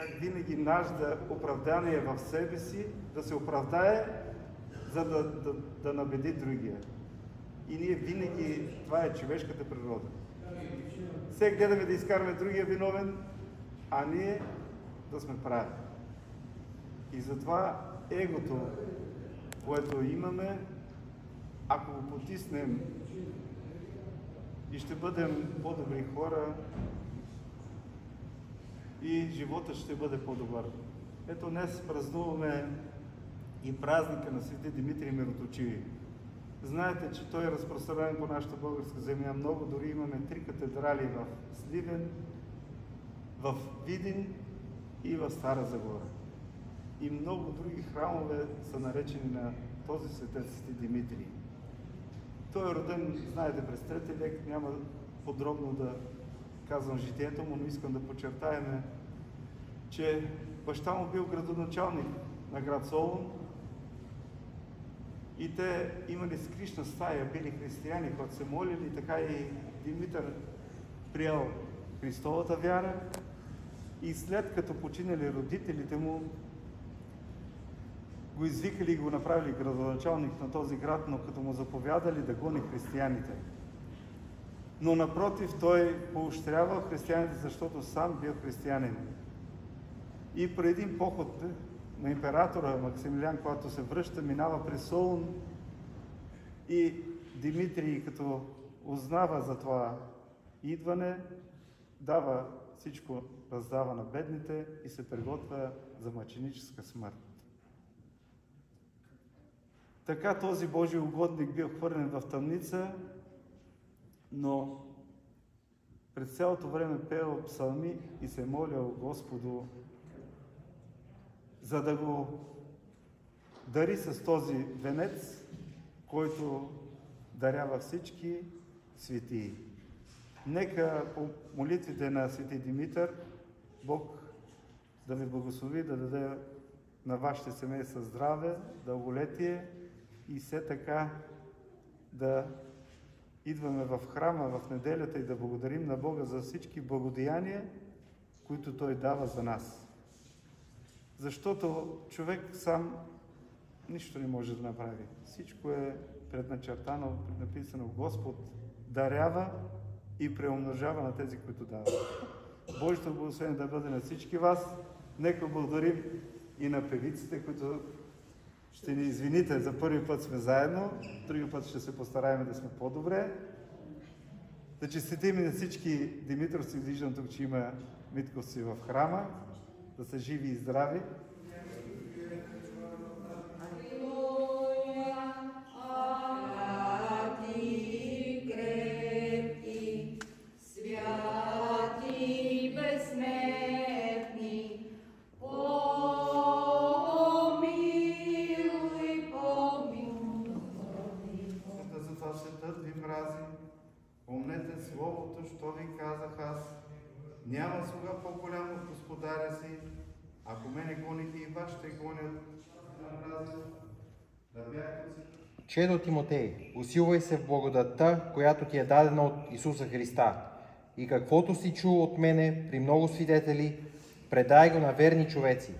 как винаги нашето оправдание в себе си да се оправдае, за да набеди другия. И ние винаги, това е човешката природа. Все гледаме да изкараме другия виновен, а ние да сме прави. И затова егото, което имаме, ако го потиснем и ще бъдем по-добри хора, и живота ще бъде по-добър. Ето днес празнуваме и празника на Свети Димитрий Мироточиви. Знаете, че той е разпространен по нашата българска земя много, дори имаме 3 катедрали в Сливен, в Видин и в Стара Загора. И много други храмове са наречени на този светец Свети Димитрий. Той е роден, знаете, през 3 век, няма подробно да казвам житието му, но искам да подчертаем, че баща му бил градоначалник на град Солун и те имали скришна стая, били християни, когато се молили, така и Димитър приел Христовата вяра и след като починали родителите му, го извикали и го направили градоначалник на този град, но като му заповядали да гони християните. Но напротив, той поощрява християните, защото сам бил християнин. И при един поход на императора Максимилиан, когато се връща, минава през Солун и Димитрий, като узнава за това идване, дава всичко, раздава на бедните и се приготвя за мъченическа смърт. Така този Божий угодник бил хвърлен в тъмница, но през цялото време пеел псалми и се молял Господу, за да го дари с този венец, който дарява всички светии. Нека по молитвите на Свети Димитър Бог да ви благослови, да даде на вашите семейства здраве, дълголетие и все така да идваме в храма в неделята и да благодарим на Бога за всички благодеяния, които Той дава за нас. Защото човек сам нищо не може да направи. Всичко е предначертано, написано. Господ дарява и преумножава на тези, които дава. Божието благословение да бъде на всички вас. Нека благодарим и на певиците, които ще ни извините, за първи път сме заедно, други път ще се постараем да сме по-добре. Да честитим и на всички димитровци, виждам тук, че има митковци в храма, да са живи и здрави. Помнете словото, що ви казах аз. Няма слуга по-голям от господаря си. Ако мене гоните и вас ще гонят. Чедо Тимотей, усилвай се в благодатта, която ти е дадена от Исуса Христа. И каквото си чул от мене при много свидетели, предай го на верни човеци,